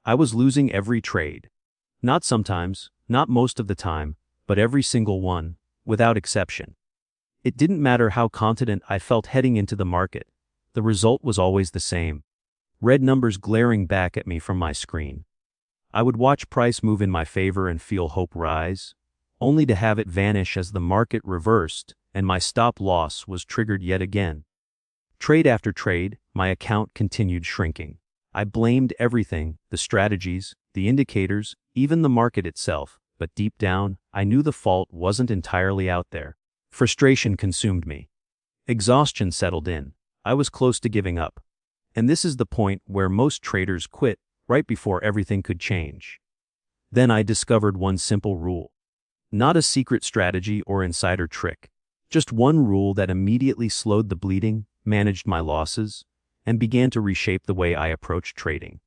I was losing every trade. Not sometimes, not most of the time, but every single one, without exception. It didn't matter how confident I felt heading into the market. The result was always the same. Red numbers glaring back at me from my screen. I would watch price move in my favor and feel hope rise, only to have it vanish as the market reversed and my stop loss was triggered yet again. Trade after trade, my account continued shrinking. I blamed everything, the strategies, the indicators, even the market itself, but deep down, I knew the fault wasn't entirely out there. Frustration consumed me. Exhaustion settled in. I was close to giving up. And this is the point where most traders quit, right before everything could change. Then I discovered one simple rule. Not a secret strategy or insider trick. Just one rule that immediately slowed the bleeding, managed my losses, and began to reshape the way I approached trading.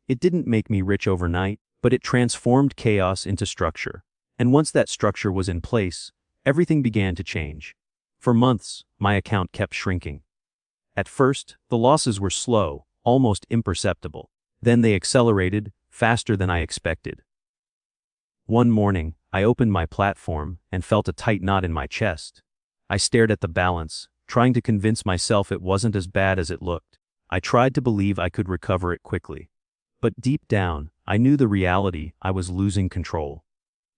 It didn't make me rich overnight, but it transformed chaos into structure. And once that structure was in place, everything began to change. For months, my account kept shrinking. At first, the losses were slow, almost imperceptible. Then they accelerated, faster than I expected. One morning, I opened my platform and felt a tight knot in my chest. I stared at the balance, trying to convince myself it wasn't as bad as it looked. I tried to believe I could recover it quickly. But deep down, I knew the reality. I was losing control.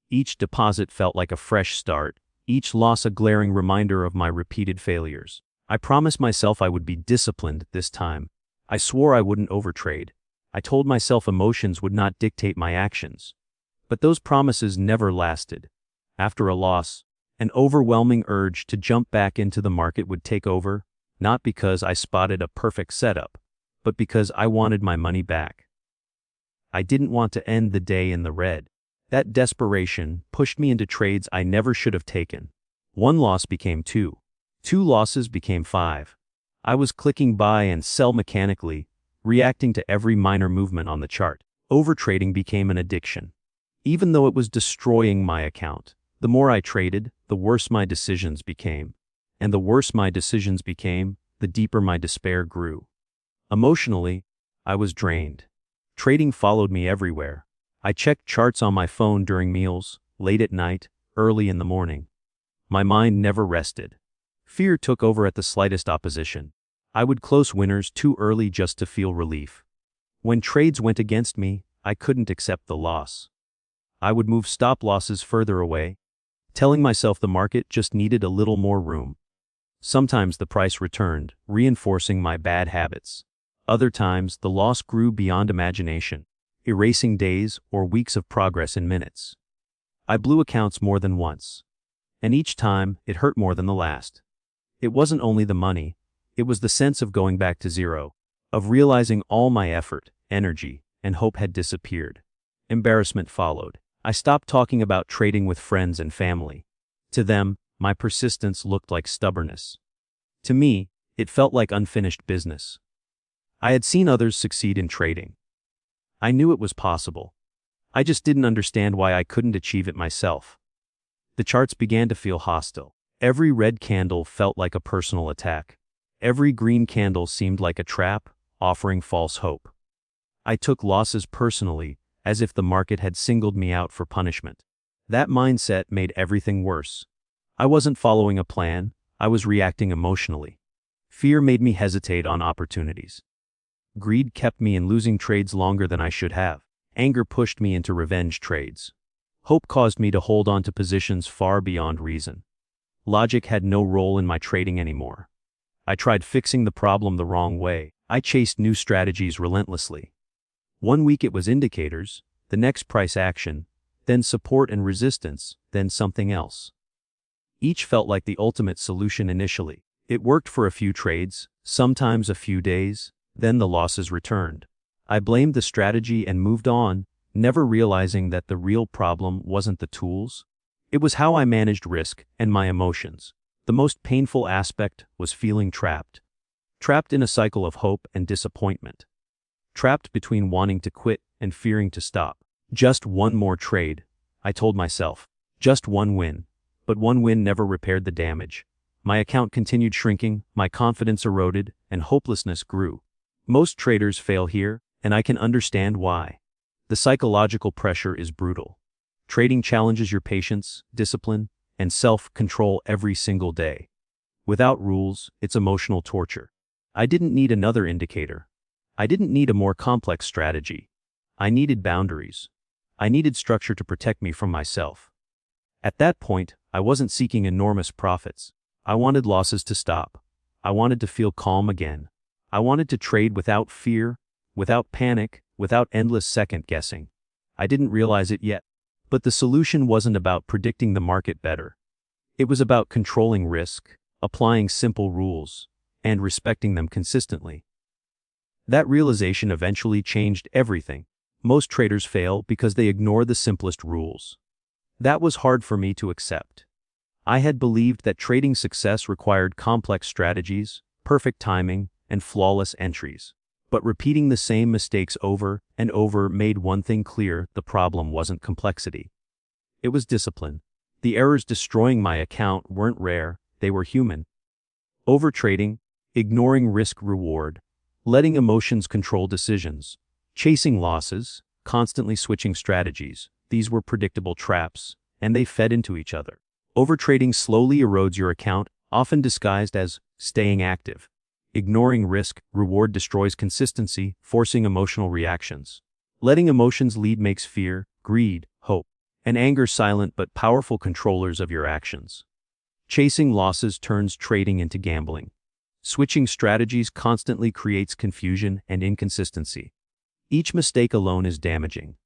Each deposit felt like a fresh start, each loss a glaring reminder of my repeated failures. I promised myself I would be disciplined this time. I swore I wouldn't overtrade. I told myself emotions would not dictate my actions. But those promises never lasted. After a loss, an overwhelming urge to jump back into the market would take over, not because I spotted a perfect setup, but because I wanted my money back. I didn't want to end the day in the red. That desperation pushed me into trades I never should have taken. One loss became two. Two losses became five. I was clicking buy and sell mechanically, reacting to every minor movement on the chart. Overtrading became an addiction. Even though it was destroying my account, the more I traded, the worse my decisions became. And the worse my decisions became, the deeper my despair grew. Emotionally, I was drained. Trading followed me everywhere. I checked charts on my phone during meals, late at night, early in the morning. My mind never rested. Fear took over at the slightest opposition. I would close winners too early just to feel relief. When trades went against me, I couldn't accept the loss. I would move stop losses further away, telling myself the market just needed a little more room. Sometimes the price returned, reinforcing my bad habits. Other times, the loss grew beyond imagination, erasing days or weeks of progress in minutes. I blew accounts more than once. And each time, it hurt more than the last. It wasn't only the money, it was the sense of going back to zero, of realizing all my effort, energy, and hope had disappeared. Embarrassment followed. I stopped talking about trading with friends and family. To them, my persistence looked like stubbornness. To me, it felt like unfinished business. I had seen others succeed in trading. I knew it was possible. I just didn't understand why I couldn't achieve it myself. The charts began to feel hostile. Every red candle felt like a personal attack. Every green candle seemed like a trap, offering false hope. I took losses personally, as if the market had singled me out for punishment. That mindset made everything worse. I wasn't following a plan, I was reacting emotionally. Fear made me hesitate on opportunities. Greed kept me in losing trades longer than I should have. Anger pushed me into revenge trades. Hope caused me to hold on to positions far beyond reason. Logic had no role in my trading anymore. I tried fixing the problem the wrong way. I chased new strategies relentlessly. One week it was indicators, the next price action, then support and resistance, then something else. Each felt like the ultimate solution initially. It worked for a few trades, sometimes a few days, then the losses returned. I blamed the strategy and moved on, never realizing that the real problem wasn't the tools. It was how I managed risk and my emotions. The most painful aspect was feeling trapped. Trapped in a cycle of hope and disappointment. Trapped between wanting to quit and fearing to stop. Just one more trade, I told myself. Just one win. But one win never repaired the damage. My account continued shrinking, my confidence eroded, and hopelessness grew. Most traders fail here, and I can understand why. The psychological pressure is brutal. Trading challenges your patience, discipline, and self-control every single day. Without rules, it's emotional torture. I didn't need another indicator. I didn't need a more complex strategy. I needed boundaries. I needed structure to protect me from myself. At that point, I wasn't seeking enormous profits. I wanted losses to stop. I wanted to feel calm again. I wanted to trade without fear, without panic, without endless second-guessing. I didn't realize it yet. But the solution wasn't about predicting the market better. It was about controlling risk, applying simple rules, and respecting them consistently. That realization eventually changed everything. Most traders fail because they ignore the simplest rules. That was hard for me to accept. I had believed that trading success required complex strategies, perfect timing, and flawless entries. But repeating the same mistakes over and over made one thing clear: the problem wasn't complexity. It was discipline. The errors destroying my account weren't rare, they were human. Overtrading, ignoring risk-reward, letting emotions control decisions, chasing losses, constantly switching strategies, these were predictable traps, and they fed into each other. Overtrading slowly erodes your account, often disguised as staying active. Ignoring risk-reward destroys consistency, forcing emotional reactions. Letting emotions lead makes fear, greed, hope, and anger silent but powerful controllers of your actions. Chasing losses turns trading into gambling. Switching strategies constantly creates confusion and inconsistency. Each mistake alone is damaging.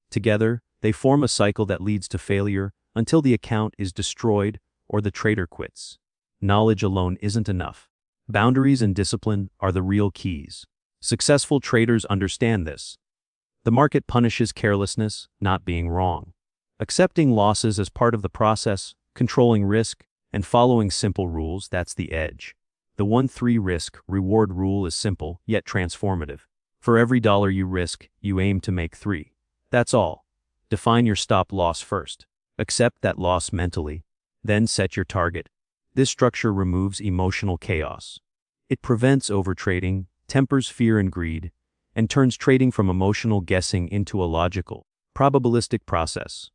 Together, they form a cycle that leads to failure until the account is destroyed or the trader quits. Knowledge alone isn't enough. Boundaries and discipline are the real keys. Successful traders understand this. The market punishes carelessness, not being wrong. Accepting losses as part of the process, controlling risk, and following simple rules, that's the edge. The 1-3 risk-reward rule is simple, yet transformative. For every dollar you risk, you aim to make 3. That's all. Define your stop-loss first. Accept that loss mentally. Then set your target. This structure removes emotional chaos. It prevents overtrading, tempers fear and greed, and turns trading from emotional guessing into a logical, probabilistic process.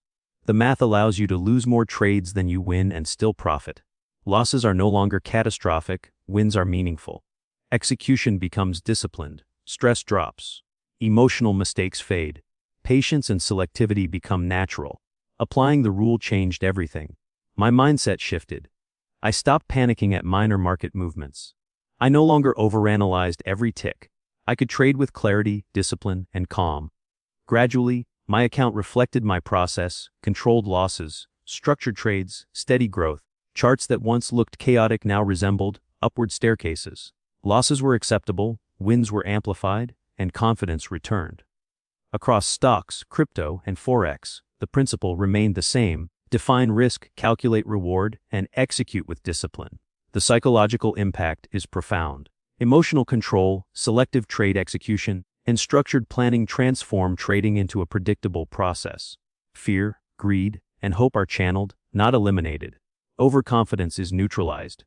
The math allows you to lose more trades than you win and still profit. Losses are no longer catastrophic, wins are meaningful. Execution becomes disciplined, stress drops, emotional mistakes fade, patience and selectivity become natural. Applying the rule changed everything. My mindset shifted. I stopped panicking at minor market movements. I no longer overanalyzed every tick. I could trade with clarity, discipline, and calm. Gradually, my account reflected my process, controlled losses, structured trades, steady growth. Charts that once looked chaotic now resembled upward staircases. Losses were acceptable, wins were amplified, and confidence returned. Across stocks, crypto, and forex, the principle remained the same: define risk, calculate reward, and execute with discipline. The psychological impact is profound. Emotional control, selective trade execution, and structured planning transform trading into a predictable process. Fear, greed, and hope are channeled, not eliminated. Overconfidence is neutralized.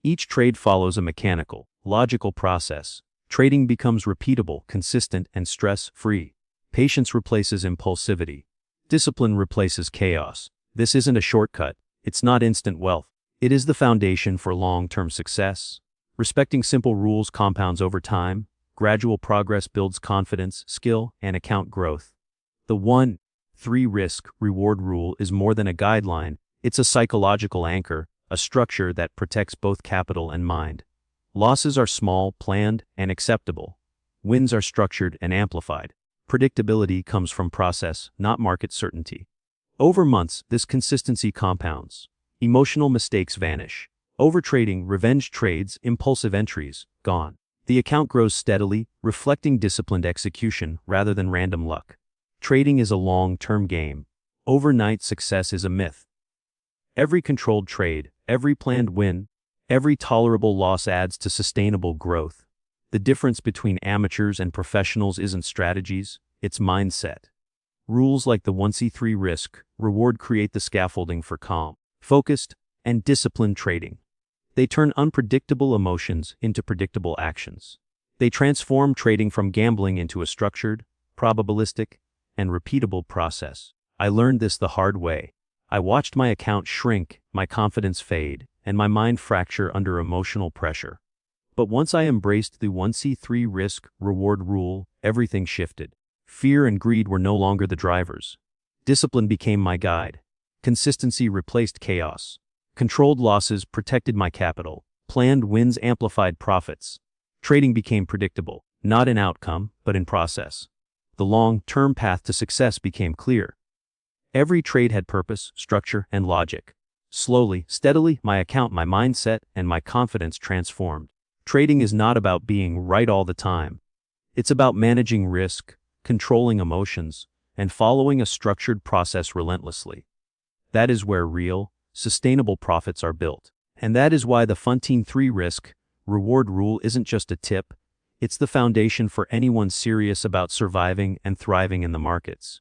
Each trade follows a mechanical, logical process. Trading becomes repeatable, consistent, and stress-free. Patience replaces impulsivity. Discipline replaces chaos. This isn't a shortcut. It's not instant wealth. It is the foundation for long-term success. Respecting simple rules compounds over time. Gradual progress builds confidence, skill, and account growth. The 1-3 risk-reward rule is more than a guideline. It's a psychological anchor, a structure that protects both capital and mind. Losses are small, planned, and acceptable. Wins are structured and amplified. Predictability comes from process, not market certainty. Over months, this consistency compounds. Emotional mistakes vanish. Overtrading, revenge trades, impulsive entries, gone. The account grows steadily, reflecting disciplined execution rather than random luck. Trading is a long-term game. Overnight success is a myth. Every controlled trade, every planned win, every tolerable loss adds to sustainable growth. The difference between amateurs and professionals isn't strategies, it's mindset. Rules like the 1-3 risk-reward create the scaffolding for calm, focused, and disciplined trading. They turn unpredictable emotions into predictable actions. They transformed trading from gambling into a structured, probabilistic, and repeatable process. I learned this the hard way. I watched my account shrink, my confidence fade, and my mind fracture under emotional pressure. But once I embraced the 1C3 risk-reward rule, everything shifted. Fear and greed were no longer the drivers. Discipline became my guide. Consistency replaced chaos. Controlled losses protected my capital. Planned wins amplified profits. Trading became predictable, not in outcome, but in process. The long-term path to success became clear. Every trade had purpose, structure, and logic. Slowly, steadily, my account, my mindset, and my confidence transformed. Trading is not about being right all the time. It's about managing risk, controlling emotions, and following a structured process relentlessly. That is where real, sustainable profits are built. And that is why the Funtine 3 risk-reward rule isn't just a tip, it's the foundation for anyone serious about surviving and thriving in the markets.